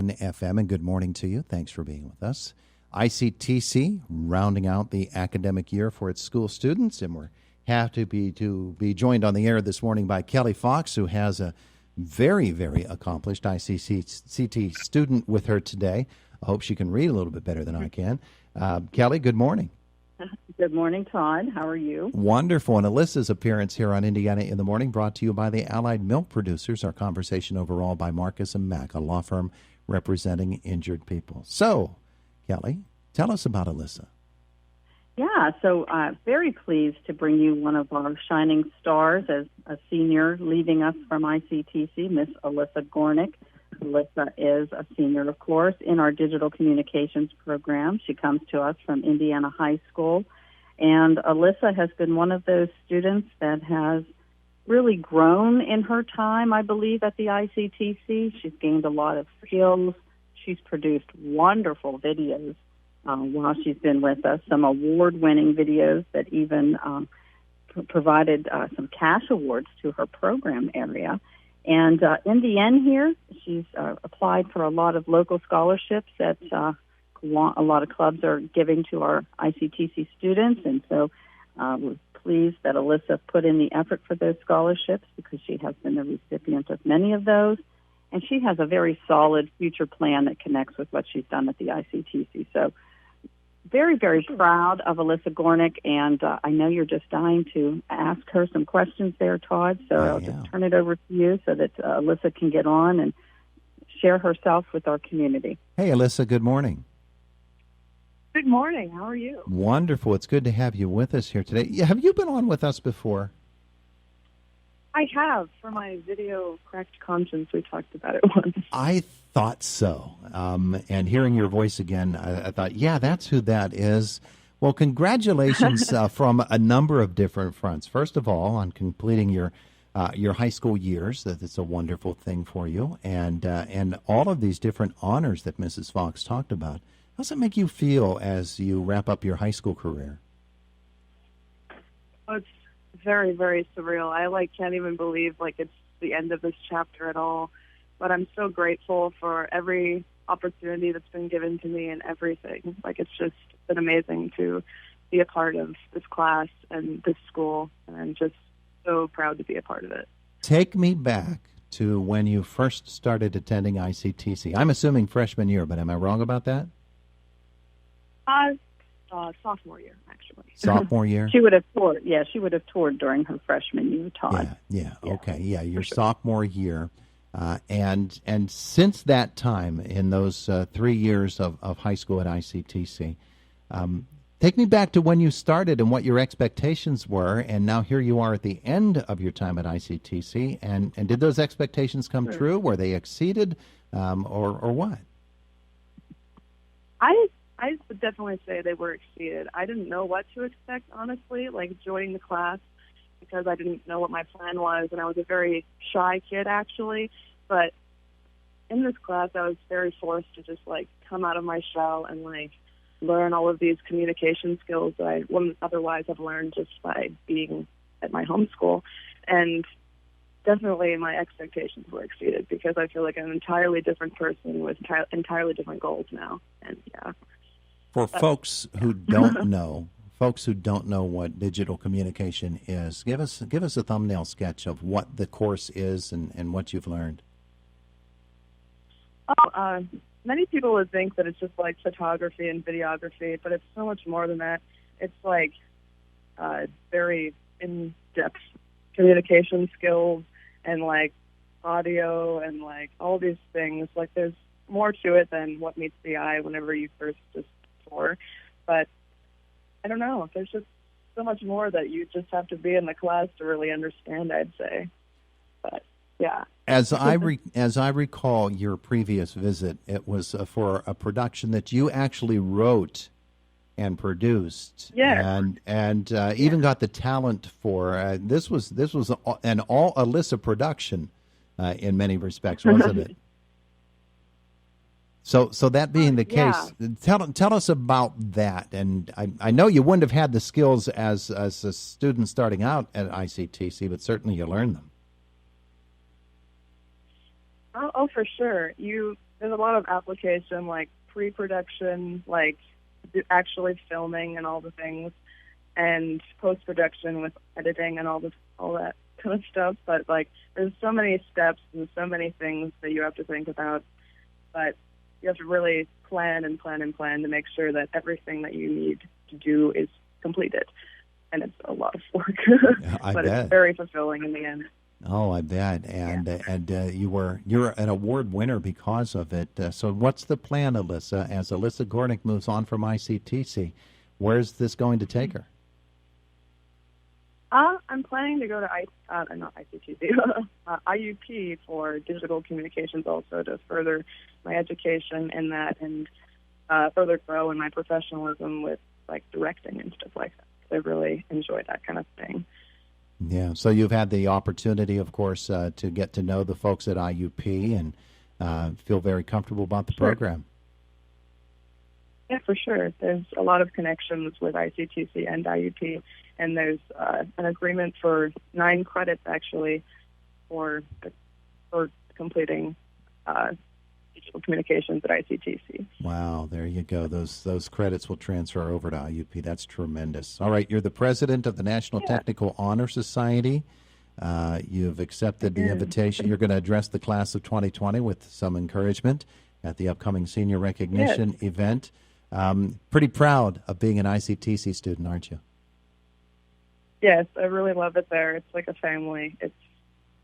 FM, and good morning to you. Thanks for being with us. ICTC rounding out the academic year for its school students, and we're happy to be joined on the air this morning by Kelly Fox, who has a very, very accomplished ICTC student with her today. I hope she can read a little bit better than I can. Kelly, good morning. Good morning, Todd. How are you? Wonderful. And Alyssa's appearance here on Indiana in the Morning brought to you by the Allied Milk Producers. Our conversation overall by Marcus & Mack, a law firm representing injured people. So, Kelly, tell us about Alissa. Yeah, so very pleased to bring you one of our shining stars as a senior leaving us from ICTC, Miss Alissa Gornick. Alissa is a senior, of course, in our digital communications program. She comes to us from Indiana High School. And Alissa has been one of those students that has really grown in her time, I believe, at the ICTC. She's gained a lot of skills. She's produced wonderful videos while she's been with us, some award-winning videos that even provided some cash awards to her program area. And in the end here, she's applied for a lot of local scholarships that a lot of clubs are giving to our ICTC students. And so we're pleased that Alissa put in the effort for those scholarships because she has been the recipient of many of those. And she has a very solid future plan that connects with what she's done at the ICTC. So very, very proud of Alissa Gornick, and I know you're just dying to ask her some questions there, Todd, so I'll just turn it over to you so that Alissa can get on and share herself with our community. Hey, Alissa, good morning. Good morning. How are you? Wonderful. It's good to have you with us here today. Have you been on with us before? I have. For my video, Cracked Conscience, we talked about it once. I thought so. And hearing your voice again, I thought, yeah, that's who that is. Well, congratulations from a number of different fronts. First of all, on completing your high school years. That's a wonderful thing for you. And all of these different honors that Mrs. Fox talked about. How does it make you feel as you wrap up your high school career? Oh, it's very, very surreal. I can't even believe it's the end of this chapter at all. But I'm so grateful for every opportunity that's been given to me and everything. It's just been amazing to be a part of this class and this school, and I'm just so proud to be a part of it. Take me back to when you first started attending ICTC. I'm assuming freshman year, but am I wrong about that? Sophomore year, actually. Sophomore year? She would have toured. Yeah, she would have toured during her freshman year, Todd. Yeah. Okay. Yeah, your sophomore year. And since that time, in those 3 years of high school at ICTC, take me back to when you started and what your expectations were, and now here you are at the end of your time at ICTC, and did those expectations come true? Were they exceeded, or what? I would definitely say they were exceeded. I didn't know what to expect, honestly, joining the class, because I didn't know what my plan was, and I was a very shy kid, actually. But in this class, I was very forced to just, come out of my shell and, learn all of these communication skills that I wouldn't otherwise have learned just by being at my home school. And definitely my expectations were exceeded, because I feel like I'm an entirely different person with entirely different goals now. And, yeah. For folks who don't know, what digital communication is, give us a thumbnail sketch of what the course is and what you've learned. Many people would think that it's just photography and videography, but it's so much more than that. It's very in-depth communication skills and audio and all these things. There's more to it than what meets the eye whenever you first just tour. But I don't know. There's just so much more that you just have to be in the class to really understand, I'd say. But, yeah. As I recall your previous visit, it was for a production that you actually wrote and produced, and even got the talent for. This was an all Alissa production in many respects, wasn't it? So that being the case, tell us about that. And I know you wouldn't have had the skills as a student starting out at ICTC, but certainly you learned them. Oh, for sure. You there's a lot of application, like pre-production, like actually filming and all the things, and post-production with editing and all that kind of stuff. But like, there's so many steps and so many things that you have to think about. But you have to really plan and plan and plan to make sure that everything that you need to do is completed. And it's a lot of work, but bet. It's very fulfilling in the end. Oh, I bet. And you're an award winner because of it. So what's the plan, Alissa, as Alissa Gornick moves on from ICTC? Where's this going to take her? I'm planning to go to not ICTC, IUP for digital communications also, to further my education in that and further grow in my professionalism with like directing and stuff like that. I really enjoy that kind of thing. Yeah, so you've had the opportunity, of course, to get to know the folks at IUP and feel very comfortable about the program. Yeah, for sure. There's a lot of connections with ICTC and IUP, and there's an agreement for 9 credits, actually, for completing digital communications at ICTC. Wow, there you go. Those credits will transfer over to IUP. That's tremendous. All right, you're the president of the National Technical Honor Society. You've accepted the invitation. You're going to address the class of 2020 with some encouragement at the upcoming senior recognition event. Pretty proud of being an ICTC student, aren't you? Yes, I really love it there. It's like a family. It's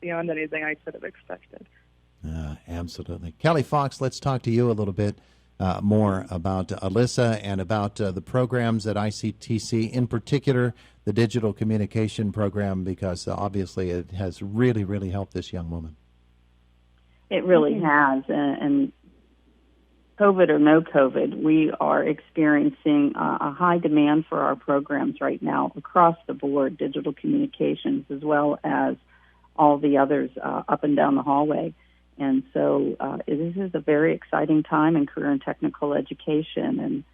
beyond anything I could have expected. Absolutely. Kelly Fox, let's talk to you a little bit more about Alissa and about the programs at ICTC, in particular the digital communication program, because obviously it has really, really helped this young woman. It really has, and COVID or no COVID, we are experiencing a high demand for our programs right now across the board, digital communications as well as all the others up and down the hallway. And so this is a very exciting time in career and technical education, and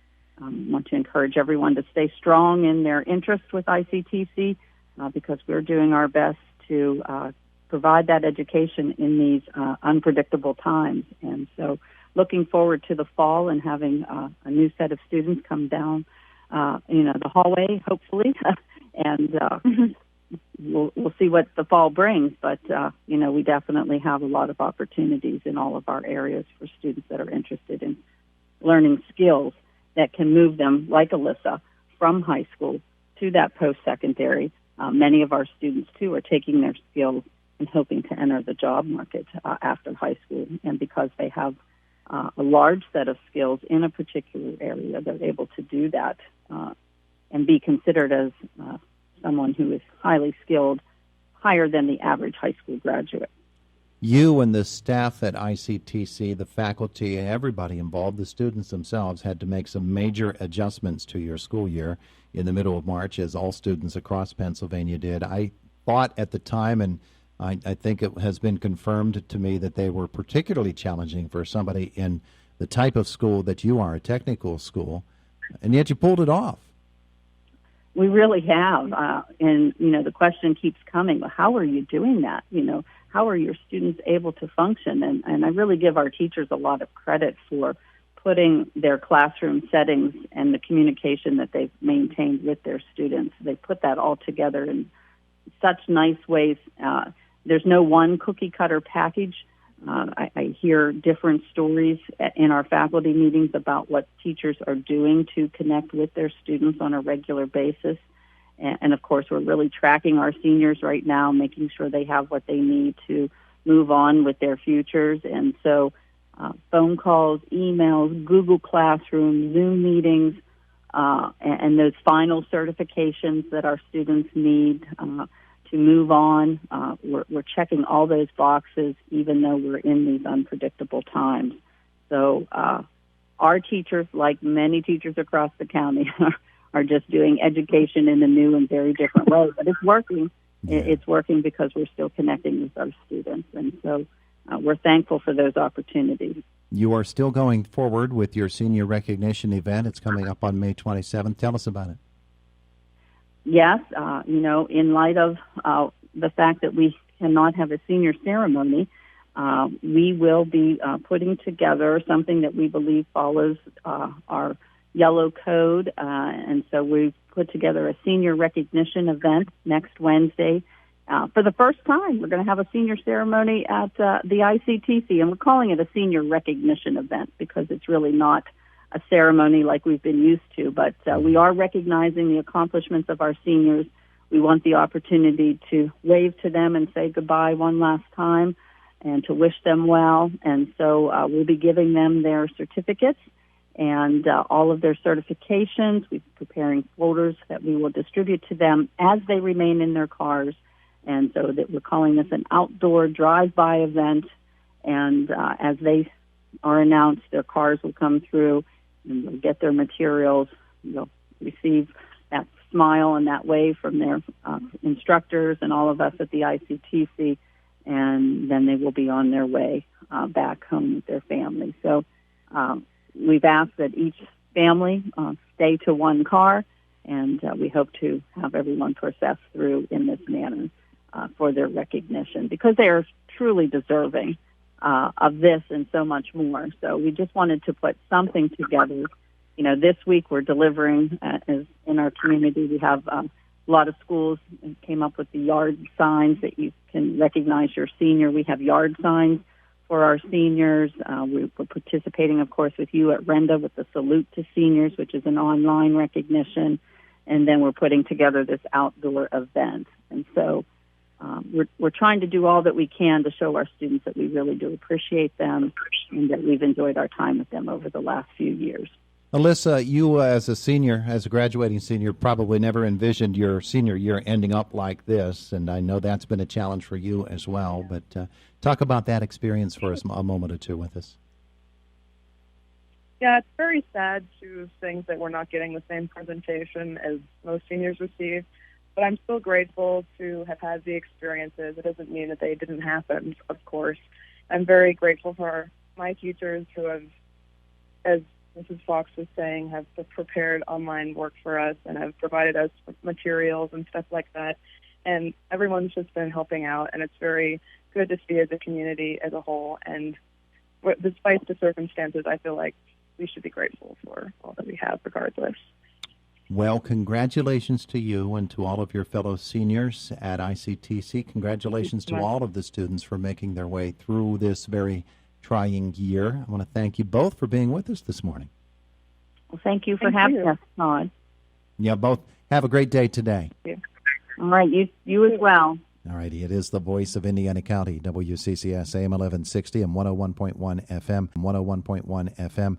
I want to encourage everyone to stay strong in their interest with ICTC because we're doing our best to provide that education in these unpredictable times. And so looking forward to the fall and having a new set of students come down, the hallway, hopefully, and we'll see what the fall brings. But, we definitely have a lot of opportunities in all of our areas for students that are interested in learning skills that can move them, like Alissa, from high school to that post-secondary. Many of our students, too, are taking their skills and hoping to enter the job market after high school. And because they have a large set of skills in a particular area, they're able to do that and be considered as someone who is highly skilled, higher than the average high school graduate. You and the staff at ICTC, the faculty, everybody involved, the students themselves, had to make some major adjustments to your school year in the middle of March, as all students across Pennsylvania did. I thought at the time, and I think it has been confirmed to me, that they were particularly challenging for somebody in the type of school that you are, a technical school, and yet you pulled it off. We really have, and the question keeps coming, well, how are you doing that? How are your students able to function? And I really give our teachers a lot of credit for putting their classroom settings and the communication that they've maintained with their students. They put that all together in such nice ways. There's no one cookie-cutter package. I hear different stories in our faculty meetings about what teachers are doing to connect with their students on a regular basis. And of course, we're really tracking our seniors right now, making sure they have what they need to move on with their futures. And so phone calls, emails, Google Classroom, Zoom meetings, and those final certifications that our students need to move on. We're checking all those boxes, even though we're in these unpredictable times. So our teachers, like many teachers across the county, are just doing education in a new and very different way. But it's working. Yeah. It's working because we're still connecting with our students. And so we're thankful for those opportunities. You are still going forward with your senior recognition event. It's coming up on May 27th. Tell us about it. Yes, in light of the fact that we cannot have a senior ceremony, we will be putting together something that we believe follows our yellow code. And so we've put together a senior recognition event next Wednesday. For the first time, we're going to have a senior ceremony at the ICTC, and we're calling it a senior recognition event because it's really not a ceremony like we've been used to, but we are recognizing the accomplishments of our seniors. We want the opportunity to wave to them and say goodbye one last time and to wish them well. And so we'll be giving them their certificates and all of their certifications. We're preparing folders that we will distribute to them as they remain in their cars. And so that we're calling this an outdoor drive-by event. And as they are announced, their cars will come through and they'll get their materials. They'll receive that smile and that wave from their instructors and all of us at the ICTC. And then they will be on their way back home with their family. So we've asked that each family stay to one car, and we hope to have everyone process through in this manner for their recognition because they are truly deserving of this and so much more. So we just wanted to put something together. You know, this week we're delivering, as in our community, we have a lot of schools came up with the yard signs that you can recognize your senior. We have yard signs for our seniors. We're participating, of course, with you at Renda with the Salute to Seniors, which is an online recognition. And then we're putting together this outdoor event. And so we're trying to do all that we can to show our students that we really do appreciate them and that we've enjoyed our time with them over the last few years. Alissa, you as a senior, as a graduating senior, probably never envisioned your senior year ending up like this, and I know that's been a challenge for you as well. But talk about that experience for us a moment or two with us. Yeah, it's very sad to think that we're not getting the same presentation as most seniors receive, but I'm still grateful to have had the experiences. It doesn't mean that they didn't happen, of course. I'm very grateful for my teachers who have, as Mrs. Fox was saying, have prepared online work for us and have provided us with materials and stuff like that. And everyone's just been helping out, and it's very good to see as a community as a whole. And despite the circumstances, I feel like we should be grateful for all that we have regardless. Well, congratulations to you and to all of your fellow seniors at ICTC. Congratulations to all of the students for making their way through this very trying year. I want to thank you both for being with us this morning. Well, thank you for having us, Todd. Yeah, both have a great day today. Thank you. All right, you as well. All righty, it is the voice of Indiana County, WCCS AM 1160 and 101.1 FM, 101.1 FM,